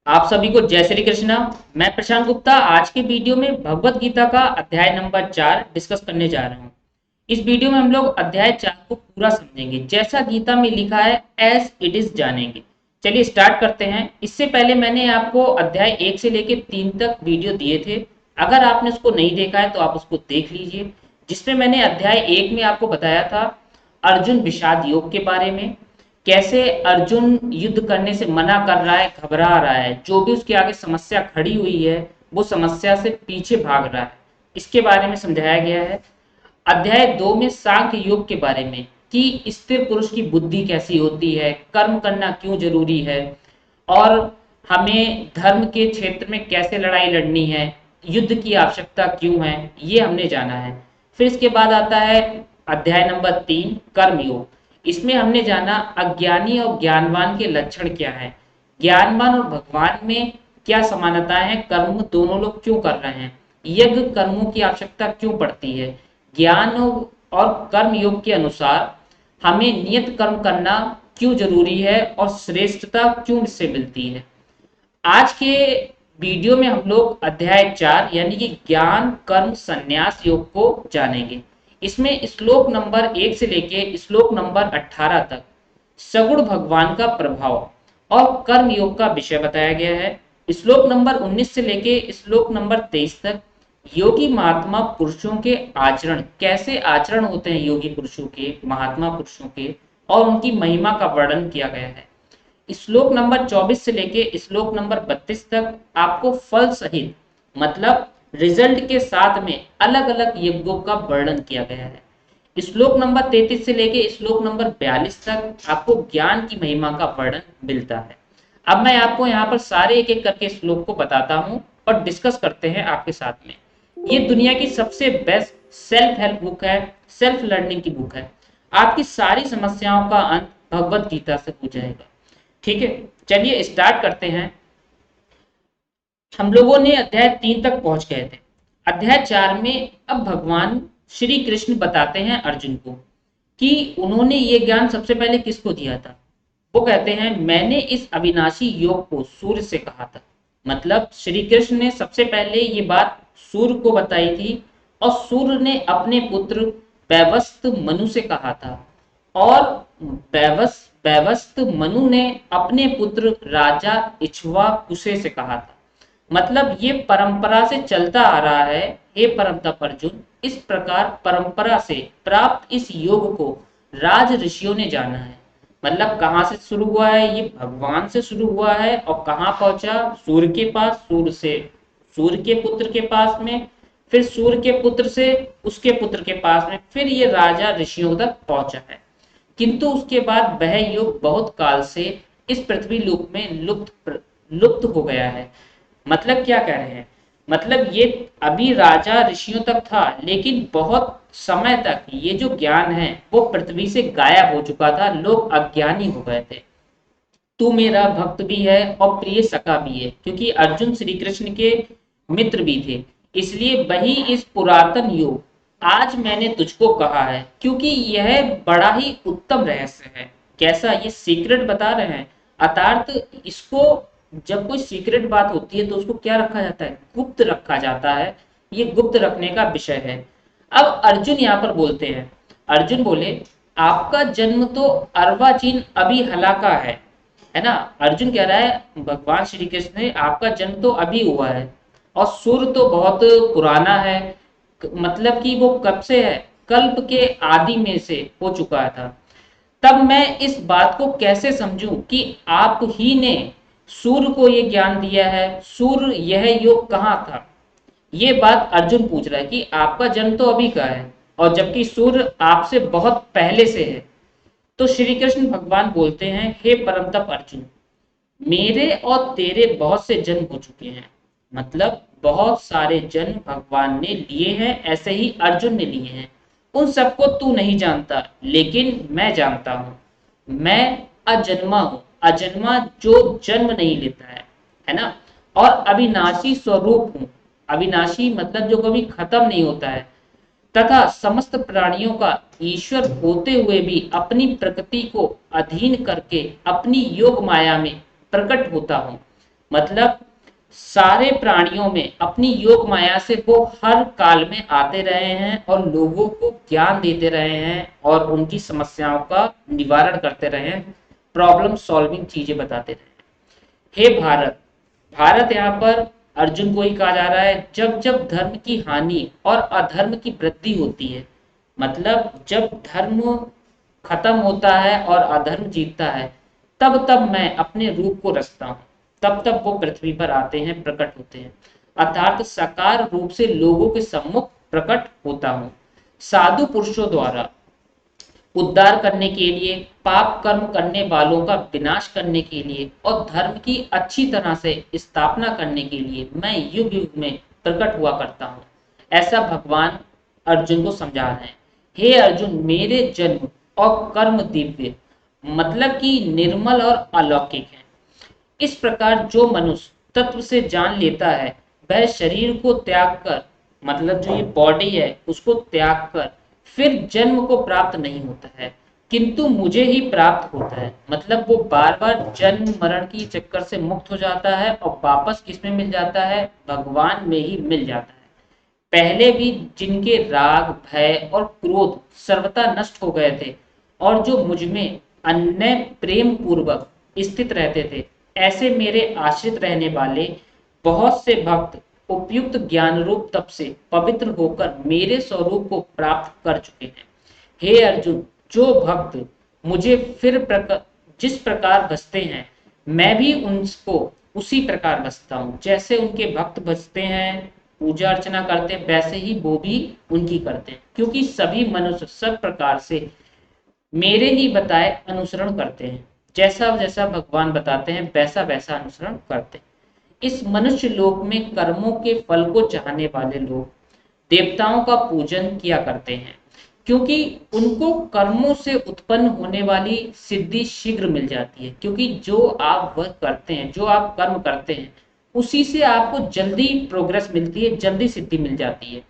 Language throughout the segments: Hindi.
आप सभी को जय श्री कृष्णा। मैं प्रशांत गुप्ता आज के वीडियो में भगवत गीता का अध्याय नंबर 4 डिस्कस करने जा रहा हूँ। इस वीडियो में हम लोग अध्याय 4 को पूरा समझेंगे, जैसा गीता में लिखा है एज इट इज जानेंगे। चलिए स्टार्ट करते हैं। इससे पहले मैंने आपको अध्याय 1 से लेकर 3 तक वीडियो दिए थे। अगर आपने उसको नहीं देखा है तो आप उसको देख लीजिए, जिसमें मैंने अध्याय 1 में आपको बताया था अर्जुन विषाद योग के बारे में। कैसे अर्जुन युद्ध करने से मना कर रहा है, घबरा रहा है, जो भी उसके आगे समस्या खड़ी हुई है वो समस्या से पीछे भाग रहा है, इसके बारे में समझाया गया है। अध्याय 2 में सांख्य योग के बारे में कि स्थिर पुरुष की बुद्धि कैसी होती है, कर्म करना क्यों जरूरी है, और हमें धर्म के क्षेत्र में कैसे लड़ाई लड़नी है, युद्ध की आवश्यकता क्यों है, ये हमने जाना है। फिर इसके बाद आता है अध्याय नंबर 3 कर्मयोग। इसमें हमने जाना अज्ञानी और ज्ञानवान के लक्षण क्या है, ज्ञानवान और भगवान में क्या समानताएं हैं, कर्म दोनों लोग क्यों कर रहे हैं, यज्ञ कर्मों की आवश्यकता क्यों पड़ती है, ज्ञान और कर्म योग के अनुसार हमें नियत कर्म करना क्यों जरूरी है और श्रेष्ठता क्यों इससे मिलती है। आज के वीडियो में हम लोग अध्याय 4 यानी कि ज्ञान कर्म संन्यास योग को जानेंगे। इसमें श्लोक नंबर 1 से लेके श्लोक नंबर 18 तक सगुण भगवान का प्रभाव और कर्म योग का विषय बताया गया है। श्लोक नंबर 19 से लेके श्लोक नंबर 23 तक योगी महात्मा पुरुषों के आचरण, कैसे आचरण होते हैं योगी पुरुषों के, महात्मा पुरुषों के, और उनकी महिमा का वर्णन किया गया है। श्लोक नंबर 24 से लेके श्लोक नंबर 32 तक आपको फल सहित मतलब रिजल्ट के साथ में अलग अलग यज्ञों का वर्णन किया गया है। श्लोक नंबर 33 से लेके श्लोक नंबर 42 तक आपको ज्ञान की महिमा का वर्णन मिलता है। अब मैं आपको यहाँ पर सारे एक एक करके श्लोक को बताता हूँ और डिस्कस करते हैं आपके साथ में। ये दुनिया की सबसे बेस्ट सेल्फ हेल्प बुक है, सेल्फ लर्निंग की बुक है। आपकी सारी समस्याओं का अंत भगवत गीता से हो जाएगा। ठीक है, चलिए स्टार्ट करते हैं। हम लोगों ने अध्याय 3 तक पहुंच गए थे। अध्याय 4 में अब भगवान श्री कृष्ण बताते हैं अर्जुन को कि उन्होंने ये ज्ञान सबसे पहले किसको दिया था। वो कहते हैं मैंने इस अविनाशी योग को सूर्य से कहा था। मतलब श्री कृष्ण ने सबसे पहले ये बात सूर्य को बताई थी, और सूर्य ने अपने पुत्र वैवस्वत मनु से कहा था, और वैवस्वत मनु ने अपने पुत्र राजा इक्ष्वाकुसे से कहा था। मतलब ये परंपरा से चलता आ रहा है। हे परम तप अर्जुन, इस प्रकार परंपरा से प्राप्त इस योग को राज ऋषियों ने जाना है। मतलब कहाँ से शुरू हुआ है, ये भगवान से शुरू हुआ है और कहाँ पहुंचा, सूर्य के पास, सूर्य से सूर्य के पुत्र के पास में, फिर सूर्य के पुत्र से उसके पुत्र के पास में, फिर ये राजा ऋषियों तक पहुंचा है। किंतु उसके बाद वह युग बहुत काल से इस पृथ्वी लोक में लुप्त हो गया है। मतलब क्या कह रहे हैं, मतलब ये अभी राजा ऋषियों तक था, लेकिन बहुत समय तक ये जो ज्ञान है वो पृथ्वी से गायब हो चुका था, लोग अज्ञानी हो गए थे। तू मेरा भक्त भी है और प्रिय सखा भी है, क्योंकि अर्जुन श्री कृष्ण के मित्र भी थे। इसलिए वही इस पुरातन योग आज मैंने तुझको कहा है, क्योंकि यह बड़ा ही उत्तम रहस्य है। कैसा, ये सीक्रेट बता रहे हैं। अर्थात इसको जब कोई सीक्रेट बात होती है तो उसको क्या रखा जाता है, गुप्त रखा जाता है। ये गुप्त रखने का विषय है। अब अर्जुन यहाँ पर बोलते हैं, अर्जुन बोले आपका जन्म तो अर्वाचीन अभी हलाका है ना। अर्जुन कह रहा है भगवान श्री कृष्ण ने आपका जन्म तो अभी हुआ है, और सूर्य तो बहुत पुराना है। मतलब कि वो कब से है, कल्प के आदि में से हो चुका था। तब मैं इस बात को कैसे समझूं कि आप ही ने सूर्य को ये ज्ञान दिया है, सूर्य यह योग कहाँ था। ये बात अर्जुन पूछ रहा है कि आपका जन्म तो अभी का है और जबकि सूर्य आपसे बहुत पहले से है। तो श्री कृष्ण भगवान बोलते हैं हे परम तप अर्जुन, मेरे और तेरे बहुत से जन्म हो चुके हैं। मतलब बहुत सारे जन्म भगवान ने लिए हैं, ऐसे ही अर्जुन ने लिए हैं। उन सबको तू नहीं जानता, लेकिन मैं जानता हूं। मैं अजन्मा हूं, अजन्मा जो जन्म नहीं लेता है ना। और अविनाशी स्वरूप हूं। अविनाशी मतलब जो कभी खत्म नहीं होता है, तथा समस्त प्राणियों का ईश्वर होते हुए भी अपनी प्रकृति को अधीन करके अपनी योग माया में प्रकट होता हूँ। मतलब सारे प्राणियों में अपनी योग माया से वो हर काल में आते रहे हैं और लोगों को ज्ञान देते रहे हैं और उनकी समस्याओं का निवारण करते रहे हैं, प्रॉब्लम सॉल्विंग चीजें बताते रहे। हे भारत, भारत यहाँ पर अर्जुन को ही कहा जा रहा है। जब जब धर्म की हानि और अधर्म की वृद्धि होती है, मतलब जब धर्म खत्म होता है और अधर्म जीतता है, तब तब मैं अपने रूप को रचता हूँ, तब तब वो पृथ्वी पर आते हैं, प्रकट होते हैं, अर्थात साकार रूप से लोगों के सम्मुख प्रकट होता हूँ, साधु पुरुषों द्वारा उद्धार करने के लिए, पाप कर्म करने वालों का विनाश करने के लिए और धर्म की अच्छी तरह से स्थापना करने के लिए मैं युग युग में प्रकट हुआ करता हूँ। ऐसा भगवान अर्जुन को समझा रहे हैं। हे अर्जुन, मेरे जन्म और कर्म दिव्य, मतलब कि निर्मल और अलौकिक है। इस प्रकार जो मनुष्य तत्व से जान लेता है, वह शरीर को त्याग कर, मतलब जो ये बॉडी है उसको त्याग कर फिर जन्म को प्राप्त नहीं होता है, किंतु मुझे ही प्राप्त होता है। मतलब वो बार बार जन्म मरण की चक्कर से मुक्त हो जाता है और वापस किसमें मिल जाता है, भगवान में ही मिल जाता है। पहले भी जिनके राग भय और क्रोध सर्वथा नष्ट हो गए थे और जो मुझ में अन्य प्रेम पूर्वक स्थित रहते थे, ऐसे मेरे आश्रित रहने वाले बहुत से भक्त उपयुक्त ज्ञान रूप तप से पवित्र होकर मेरे स्वरूप को प्राप्त कर चुके हैं। हे अर्जुन, जो भक्त मुझे जिस प्रकार भजते हैं, मैं भी उनको उसी प्रकार भजता हूँ। जैसे उनके भक्त भजते हैं, पूजा अर्चना करते हैं, वैसे ही वो भी उनकी करते हैं, क्योंकि सभी मनुष्य सब प्रकार से मेरे ही बताए अनुसरण करते हैं। जैसा जैसा भगवान बताते हैं वैसा वैसा अनुसरण करते हैं। इस मनुष्य लोक में कर्मों के फल को चाहने वाले लोग देवताओं का पूजन किया करते हैं, क्योंकि उनको कर्मों से उत्पन्न होने वाली सिद्धि शीघ्र मिल जाती है। क्योंकि जो आप वह करते हैं, जो आप कर्म करते हैं, उसी से आपको जल्दी प्रोग्रेस मिलती है, जल्दी सिद्धि मिल जाती है।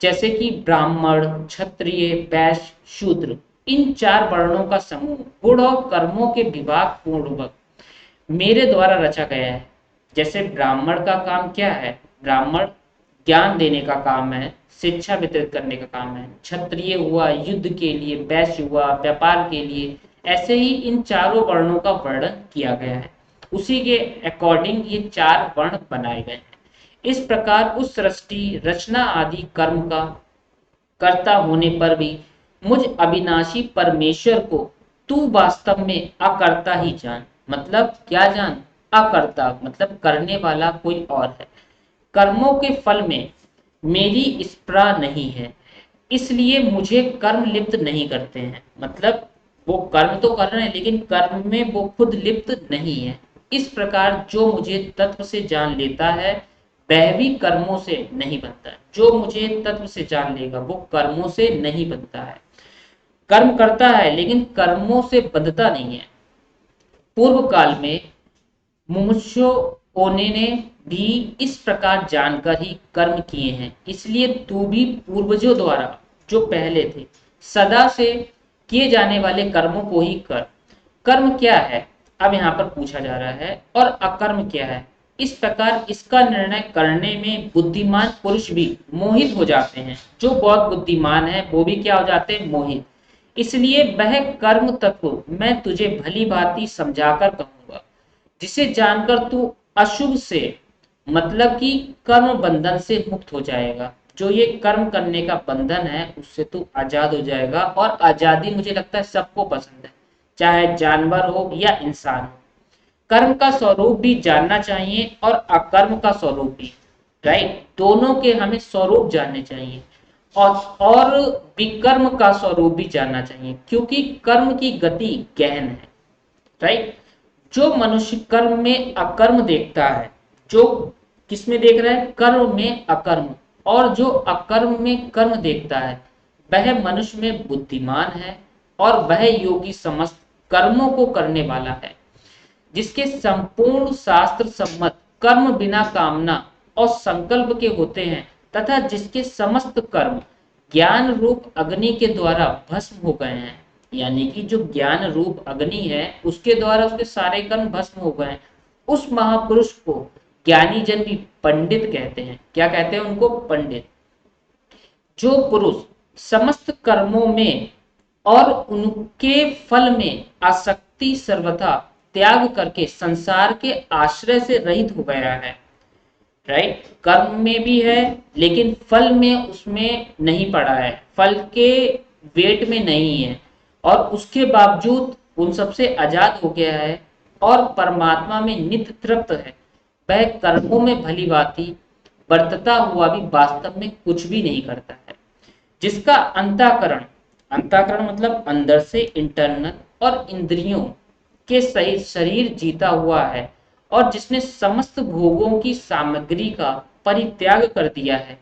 जैसे कि ब्राह्मण, क्षत्रिय, वैश्य, शूद्र, इन चार वर्णों का समूह गुण और कर्मों के विभाग पूर्वक मेरे द्वारा रचा गया है। जैसे ब्राह्मण का काम क्या है, ब्राह्मण ज्ञान देने का काम है, शिक्षा वितरित करने का काम है। क्षत्रिय हुआ युद्ध के लिए, वैश्य हुआ व्यापार के लिए। ऐसे ही इन चारों वर्णों का वर्णन किया गया है, उसी के अकॉर्डिंग ये चार वर्ण बनाए गए हैं। इस प्रकार उस सृष्टि रचना आदि कर्म का कर्ता होने पर भी मुझ अविनाशी परमेश्वर को तू वास्तव में अकर्ता ही जान। मतलब क्या जान, अकर्ता मतलब करने वाला कोई और है। कर्मों के फल में मेरी स्पृहा नहीं है, इसलिए मुझे कर्म लिप्त नहीं करते हैं। मतलब वो कर्म तो कर रहे हैं लेकिन कर्म में वो खुद लिप्त नहीं है। इस प्रकार जो मुझे तत्व से जान लेता है, वह भी कर्मों से नहीं बनता है। जो मुझे तत्व से जान लेगा वो कर्मों से नहीं बनता है। कर्म करता है लेकिन कर्मों से बंधता नहीं है। पूर्व काल में मुमुक्षुओं ने भी इस प्रकार जानकर ही कर्म किए हैं, इसलिए तू भी पूर्वजों द्वारा जो पहले थे सदा से किए जाने वाले कर्मों को ही कर। कर्म क्या है, अब यहाँ पर पूछा जा रहा है, और अकर्म क्या है। इस प्रकार इसका निर्णय करने में बुद्धिमान पुरुष भी मोहित हो जाते हैं। जो बहुत बुद्धिमान है वो भी क्या हो जाते हैं, मोहित। इसलिए वह कर्म तत्व मैं तुझे भली भांति समझाकर कहूंगा, जिसे जानकर तू अशुभ से, मतलब कि कर्म बंधन से मुक्त हो जाएगा। जो ये कर्म करने का बंधन है उससे तू आजाद हो जाएगा। और आजादी मुझे लगता है सबको पसंद है, चाहे जानवर हो या इंसान हो। कर्म का स्वरूप भी जानना चाहिए और अकर्म का स्वरूप भी, राइट। दोनों के हमें स्वरूप जानने चाहिए और विकर्म का स्वरूप भी जानना चाहिए, क्योंकि कर्म की गति गहन है, राइट। जो मनुष्य कर्म में अकर्म देखता है, जो किसमें देख रहा है, कर्म में अकर्म, और जो अकर्म में कर्म देखता है, वह मनुष्य में बुद्धिमान है और वह योगी समस्त कर्मों को करने वाला है, जिसके संपूर्ण शास्त्र सम्मत कर्म बिना कामना और संकल्प के होते हैं, तथा जिसके समस्त कर्म ज्ञान रूप अग्नि के द्वारा भस्म हो गए हैं। यानी कि जो ज्ञान रूप अग्नि है उसके द्वारा उसके सारे कर्म भस्म हो गए हैं। उस महापुरुष को ज्ञानी जन भी पंडित कहते हैं। क्या कहते हैं उनको? पंडित। जो पुरुष समस्त कर्मों में और उनके फल में आसक्ति सर्वथा त्याग करके संसार के आश्रय से रहित हो गया है, राइट, कर्म में भी है लेकिन फल में उसमें नहीं पड़ा है, फल के वेट में नहीं है, और उसके बावजूद उन सबसे आजाद हो गया है और परमात्मा में नित्य तृप्त है, वह कर्मों में भली भांति बरतता हुआ भी वास्तव में कुछ भी नहीं करता है। जिसका अंतःकरण, अंतःकरण मतलब अंदर से, इंटरनल, और इंद्रियों के सहित शरीर जीता हुआ है, और जिसने समस्त भोगों की सामग्री का परित्याग कर दिया है,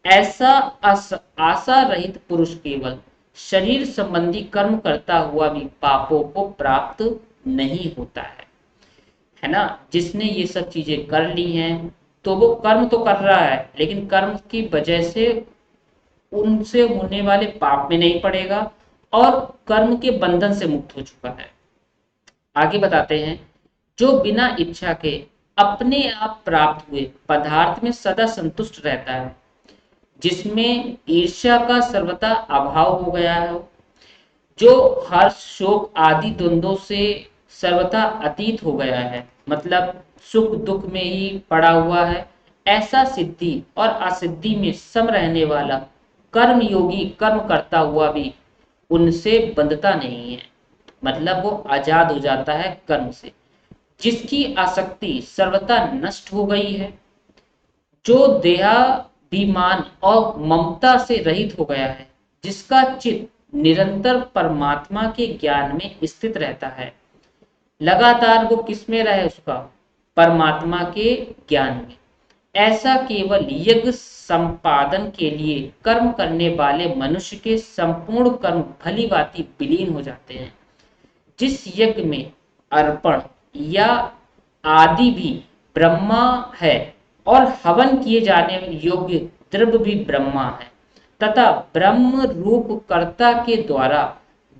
ऐसा आशा रहित पुरुष केवल शरीर संबंधी कर्म करता हुआ भी पापों को प्राप्त नहीं होता है ना। जिसने ये सब चीजें कर ली हैं तो वो कर्म तो कर रहा है लेकिन कर्म की वजह से उनसे होने वाले पाप में नहीं पड़ेगा और कर्म के बंधन से मुक्त हो चुका है। आगे बताते हैं, जो बिना इच्छा के अपने आप प्राप्त हुए पदार्थ में सदा संतुष्ट रहता है, जिसमें ईर्ष्या का सर्वथा अभाव हो गया है, जो हर्ष शोक आदि द्वंद्वों से सर्वथा अतीत हो गया है, मतलब सुख दुख में ही पड़ा हुआ है, ऐसा सिद्धि और असिद्धि में सम रहने वाला कर्म योगी कर्म करता हुआ भी उनसे बंधता नहीं है, मतलब वो आजाद हो जाता है कर्म से। जिसकी आसक्ति सर्वथा नष्ट हो गई है, जो देहाभिमान और ममता से रहित हो गया है, जिसका चित्त निरंतर परमात्मा के ज्ञान में स्थित रहता है, लगातार वो किस में रहे? उसका परमात्मा के ज्ञान में। ऐसा केवल यज्ञ संपादन के लिए कर्म करने वाले मनुष्य के संपूर्ण कर्म भली भांति विलीन हो जाते हैं। जिस यज्ञ में अर्पण या आदि भी ब्रह्मा है और हवन किए जाने योग्य द्रव्य भी ब्रह्मा है, तथा ब्रह्म रूप कर्ता के द्वारा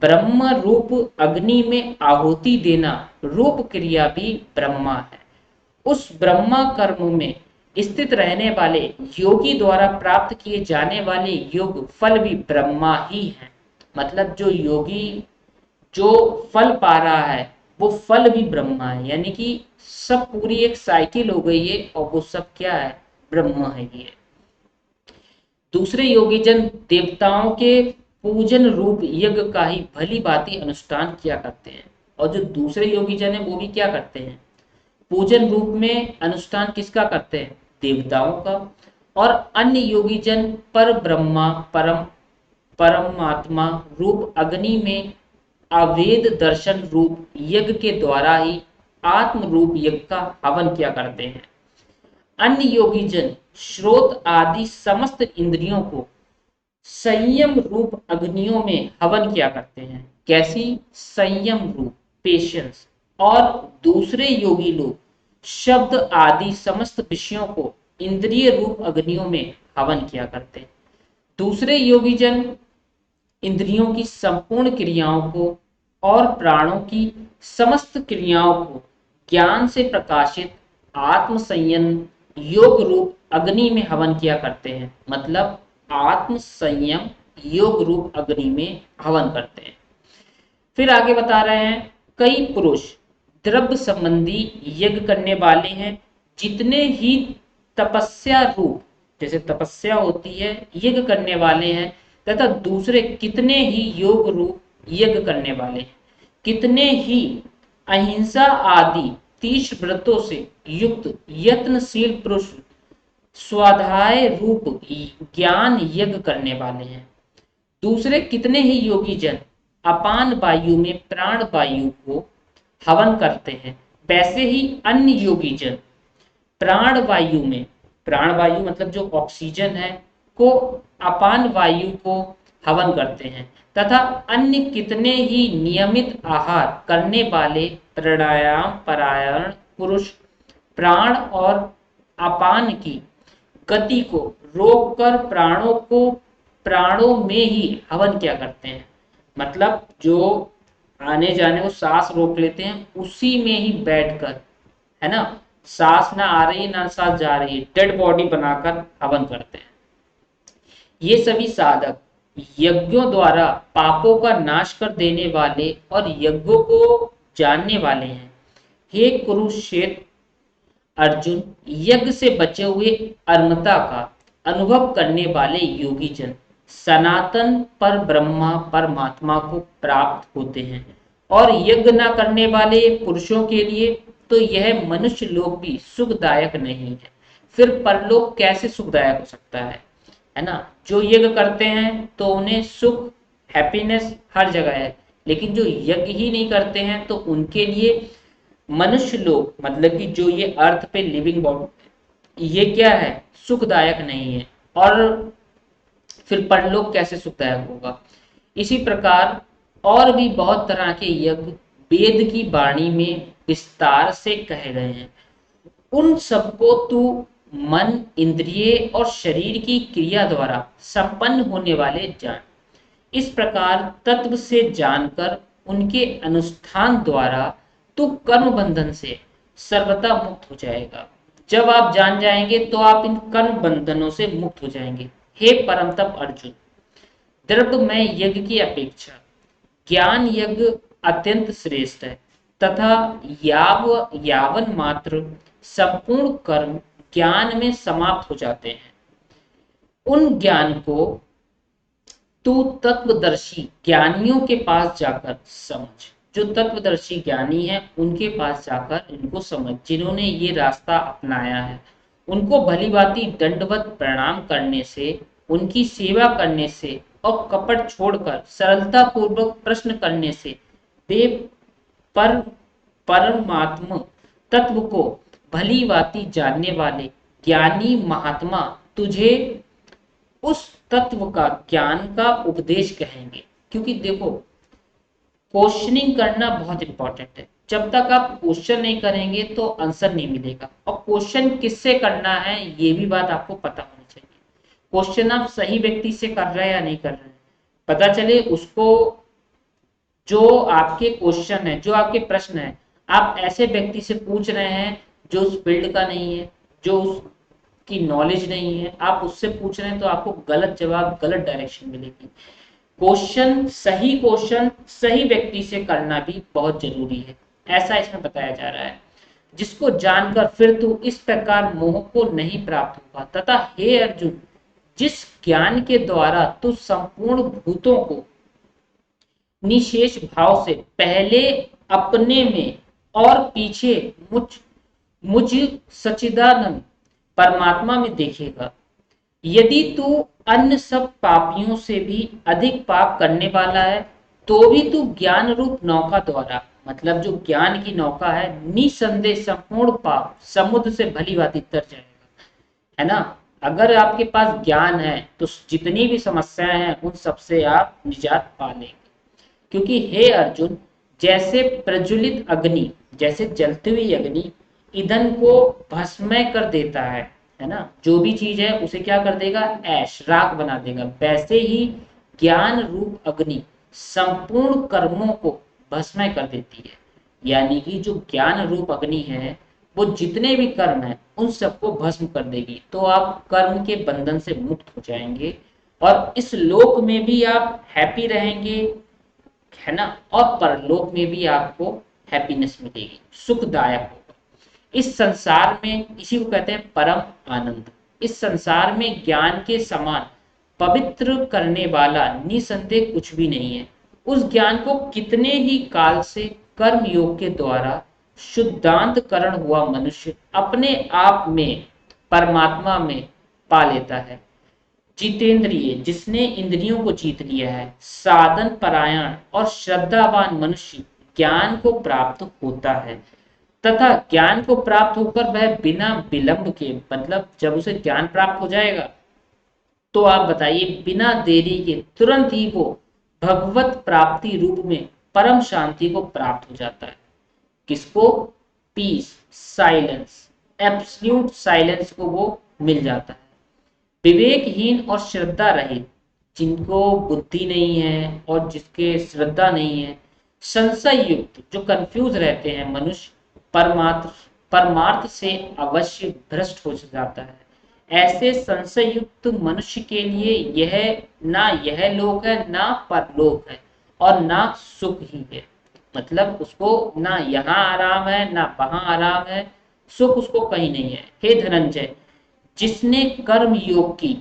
ब्रह्म रूप अग्नि में आहुति देना रूप क्रिया भी ब्रह्मा है। उस ब्रह्मा कर्म में स्थित रहने वाले योगी द्वारा प्राप्त किए जाने वाले योग फल भी ब्रह्मा ही है, मतलब जो योगी जो फल पा रहा है वो फल भी ब्रह्मा है, यानी कि सब पूरी एक साइकिल हो गई है और वो सब क्या है? ब्रह्म है ये। दूसरे योगी जन देवताओं के पूजन रूप यज्ञ का ही भली भांति अनुष्ठान किया करते हैं, और जो दूसरे योगी जन है वो भी क्या करते हैं? पूजन रूप में अनुष्ठान किसका करते हैं? देवताओं का। और अन्य योगी जन पर ब्रह्मा परमात्मा रूप अग्नि में अवेद दर्शन रूप यज्ञ के द्वारा ही आत्म रूप यज्ञ का हवन किया करते हैं। अन्य योगी जन श्रोत आदि समस्त इंद्रियों को संयम रूप अग्नियों में हवन किया करते हैं। कैसी? संयम रूप, पेशेंस। और दूसरे योगी लोग शब्द आदि समस्त विषयों को इंद्रिय रूप अग्नियों में हवन किया करते हैं। दूसरे योगी जन इंद्रियों की संपूर्ण क्रियाओं को और प्राणों की समस्त क्रियाओं को ज्ञान से प्रकाशित आत्म संयम योग रूप अग्नि में हवन किया करते हैं, मतलब आत्म संयम योग रूप अग्नि में हवन करते हैं। फिर आगे बता रहे हैं, कई पुरुष द्रव्य संबंधी यज्ञ करने वाले हैं, जितने ही तपस्या रूप, जैसे तपस्या होती है, यज्ञ करने वाले हैं, तथा दूसरे कितने ही योग रूप यज्ञ करने वाले हैं, कितने ही अहिंसा आदि 30 व्रतों से युक्त यत्नशील पुरुष स्वाध्याय रूप ज्ञान यज्ञ करने वाले हैं। दूसरे कितने ही योगी जन अपान वायु में प्राण वायु को हवन करते हैं, वैसे ही अन्य योगी जन प्राण वायु में, प्राण वायु मतलब जो ऑक्सीजन है, को अपान वायु को हवन करते हैं, तथा अन्य कितने ही नियमित आहार करने वाले प्राणायाम परायण पुरुष प्राण और अपान की गति को रोककर प्राणों को प्राणों में ही हवन किया करते हैं, मतलब जो आने जाने को सांस रोक लेते हैं उसी में ही बैठकर, है ना, सांस ना आ रही ना सांस जा रही है, डेड बॉडी बनाकर हवन करते हैं। ये सभी साधक यज्ञों द्वारा पापों का नाश कर देने वाले और यज्ञों को जानने वाले हैं। हे कुरुक्षेत्र अर्जुन, यज्ञ से बचे हुए अर्मता का अनुभव करने वाले योगी जन सनातन पर ब्रह्मा परमात्मा को प्राप्त होते हैं, और यज्ञ न करने वाले पुरुषों के लिए तो यह मनुष्य लोक भी सुखदायक नहीं है। फिर परलोक कैसे सुखदायक हो सकता है ना। जो यज्ञ करते हैं तो उन्हें सुख, हैप्पीनेस हर जगह है, लेकिन जो यज्ञ ही नहीं करते हैं तो उनके लिए मनुष्य लोग, मतलब कि जो ये अर्थ पे लिविंग बॉडी, ये क्या है, सुखदायक नहीं है। और फिर परलोक कैसे सुखदायक होगा। इसी प्रकार और भी बहुत तरह के यज्ञ वेद की वाणी में विस्तार से कहे गए हैं। उन सबको तू मन, इंद्रिय और शरीर की क्रिया द्वारा संपन्न होने वाले जान। इस प्रकार तत्व से जानकर उनके अनुष्ठान द्वारा तू कर्म बंधन से सर्वथा मुक्त हो जाएगा। जब आप जान जाएंगे तो आप इन कर्म बंधनों से मुक्त हो जाएंगे। हे परम तप अर्जुन, द्रव्यमय यज्ञ की अपेक्षा ज्ञान यज्ञ अत्यंत श्रेष्ठ है, तथा यावन मात्र संपूर्ण कर्म ज्ञान में समाप्त हो जाते हैं। उन ज्ञान को तू तत्वदर्शी ज्ञानियों के पास जाकर समझ। जो तत्वदर्शी ज्ञानी है उनके पास जाकर इनको समझ, जिन्होंने ये रास्ता अपनाया है। उनको भली भांति दंडवत प्रणाम करने से, उनकी सेवा करने से और कपट छोड़कर सरलता पूर्वक प्रश्न करने से वे पर परमात्म तत्व को भली भांति जानने वाले ज्ञानी महात्मा तुझे उस तत्व का ज्ञान का उपदेश कहेंगे। क्योंकि देखो, क्वेश्चनिंग करना बहुत इंपॉर्टेंट है। जब तक आप क्वेश्चन नहीं करेंगे तो आंसर नहीं मिलेगा। और क्वेश्चन किससे करना है ये भी बात आपको पता होनी चाहिए। क्वेश्चन आप सही व्यक्ति से कर रहे हैं या नहीं कर रहे हैं, पता चले उसको। जो आपके क्वेश्चन है, जो आपके प्रश्न है, आप ऐसे व्यक्ति से पूछ रहे हैं जो उस फील्ड का नहीं है, जो उसकी नॉलेज नहीं है, आप उससे पूछ रहे हैं तो आपको गलत जवाब, गलत डायरेक्शन मिलेगी। क्वेश्चन सही व्यक्ति से करना भी बहुत जरूरी है, ऐसा इसमें बताया जा रहा है। जिसको जानकर फिर तू इस प्रकार मोह को नहीं प्राप्त होगा, तथा हे अर्जुन, जिस ज्ञान के द्वारा तू संपूर्ण भूतों को निशेष भाव से पहले अपने में और पीछे मुझ सच्चिदानंद परमात्मा में देखेगा, यदि तू अन्य सब पापियों से भी अधिक पाप करने वाला है तो भी तू ज्ञान रूप नौका द्वारा, मतलब जो ज्ञान की नौका है, निसंदेह संपूर्ण पाप समुद्र से भली भांति तर जाएगा, है ना। अगर आपके पास ज्ञान है तो जितनी भी समस्याएं हैं उन सबसे आप निजात पा लेंगे। क्योंकि हे अर्जुन, जैसे प्रज्वलित अग्नि, जैसे जलती हुई अग्नि ईंधन को भस्मय कर देता है ना, जो भी चीज है उसे क्या कर देगा, ऐश, राख बना देगा, वैसे ही ज्ञान रूप अग्नि संपूर्ण कर्मों को भस्मय कर देती है। यानी कि जो ज्ञान रूप अग्नि है वो जितने भी कर्म है उन सबको भस्म कर देगी, तो आप कर्म के बंधन से मुक्त हो जाएंगे और इस लोक में भी आप हैप्पी रहेंगे, है ना, और परलोक में भी आपको हैप्पीनेस मिलेगी, सुखदायक होगा। इस संसार में, इसी को कहते हैं परम आनंद। इस संसार में ज्ञान के समान पवित्र करने वाला निसंदेह कुछ भी नहीं है। उस ज्ञान को कितने ही काल से कर्म योग के द्वारा शुद्धांतकरण हुआ मनुष्य अपने आप में परमात्मा में पा लेता है। जितेंद्रिय, जिसने इंद्रियों को जीत लिया है, साधन परायण और श्रद्धावान मनुष्य ज्ञान को प्राप्त होता है, तथा ज्ञान को प्राप्त होकर वह बिना विलंब के, मतलब जब उसे ज्ञान प्राप्त हो जाएगा तो आप बताइए बिना देरी के तुरंत ही वो भगवत प्राप्ति रूप में परम शांति को प्राप्त हो जाता है। किसको, पीस, साइलेंस, एब्सल्यूट साइलेंस को वो मिल जाता है। विवेकहीन और श्रद्धा रहित, जिनको बुद्धि नहीं है और जिसके श्रद्धा नहीं है, संशय युक्त, जो कंफ्यूज रहते हैं मनुष्य, परमात्म परमार्थ से अवश्य भ्रष्ट हो जाता है। ऐसे संशय युक्त मनुष्य के लिए यह ना यह लोक है, ना परलोक है, और ना सुख ही है। मतलब उसको ना यहाँ आराम है, ना वहां आराम है, सुख उसको कहीं नहीं है। हे धनंजय, जिसने कर्म योग की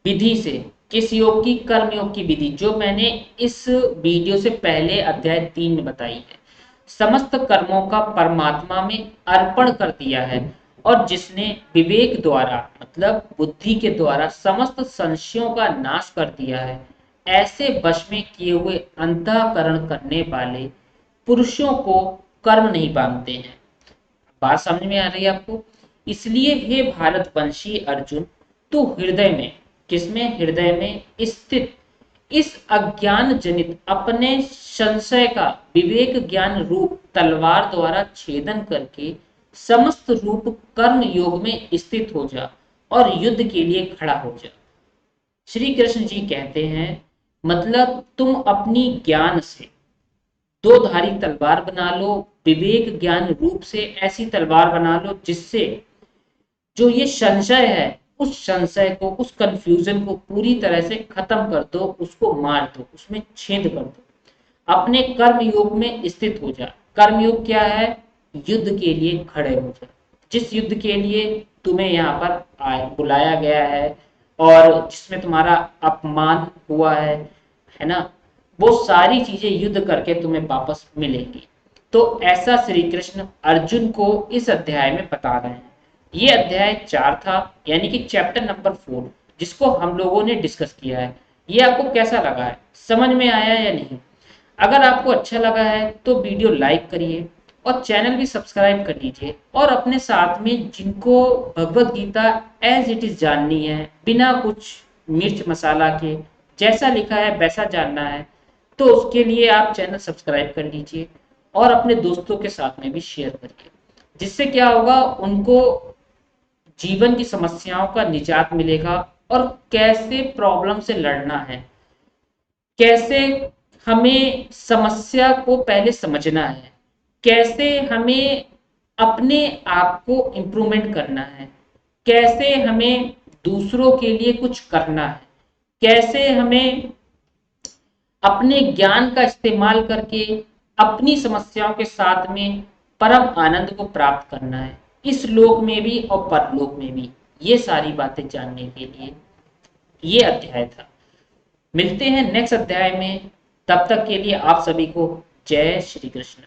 विधि से, किस योग की? कर्म योग की विधि, जो मैंने इस वीडियो से पहले अध्याय 3 में बताई है, समस्त कर्मों का परमात्मा में अर्पण कर दिया है, और जिसने विवेक द्वारा, मतलब बुद्धि के द्वारा, समस्त संशयों का नाश कर दिया है, ऐसे वश में किए हुए अंतःकरण करने वाले पुरुषों को कर्म नहीं बांधते हैं। बात समझ में आ रही है आपको? इसलिए हे भारतवंशी अर्जुन, तू हृदय में, किसमें? हृदय में स्थित इस अज्ञान जनित अपने संशय का विवेक ज्ञान रूप तलवार द्वारा छेदन करके समस्त रूप कर्म योग में स्थित हो जा और युद्ध के लिए खड़ा हो जा। श्री कृष्ण जी कहते हैं, मतलब तुम अपनी ज्ञान से दो धारी तलवार बना लो, विवेक ज्ञान रूप से ऐसी तलवार बना लो जिससे जो ये संशय है, उस संशय को, उस कंफ्यूजन को पूरी तरह से खत्म कर दो, उसको मार दो, उसमें छेद कर दो, अपने कर्म योग में स्थित हो जा। कर्म योग क्या है? युद्ध के लिए खड़े हो जा। जिस युद्ध के लिए तुम्हें यहाँ पर बुलाया गया है और जिसमें तुम्हारा अपमान हुआ है ना, वो सारी चीजें युद्ध करके तुम्हें वापस मिलेंगी। तो ऐसा श्री कृष्ण अर्जुन को इस अध्याय में बता रहे हैं। ये अध्याय 4 था, यानी कि चैप्टर नंबर 4, जिसको हम लोगों ने डिस्कस किया है। ये आपको कैसा लगा है? समझ में आया या नहीं? अगर आपको अच्छा लगा है तो वीडियो लाइक करिए और चैनल भी सब्सक्राइब कर लीजिए, और अपने साथ में जिनको Bhagavad Gita as it is जाननी है, बिना कुछ मिर्च मसाला के, जैसा लिखा है वैसा जानना है, तो उसके लिए आप चैनल सब्सक्राइब कर लीजिए और अपने दोस्तों के साथ में भी शेयर करिए। जिससे क्या होगा, उनको जीवन की समस्याओं का निजात मिलेगा, और कैसे प्रॉब्लम से लड़ना है, कैसे हमें समस्या को पहले समझना है, कैसे हमें अपने आप को इम्प्रूवमेंट करना है, कैसे हमें दूसरों के लिए कुछ करना है, कैसे हमें अपने ज्ञान का इस्तेमाल करके अपनी समस्याओं के साथ में परम आनंद को प्राप्त करना है, इस लोक में भी और परलोक में भी। ये सारी बातें जानने के लिए ये अध्याय था। मिलते हैं नेक्स्ट अध्याय में, तब तक के लिए आप सभी को जय श्री कृष्ण।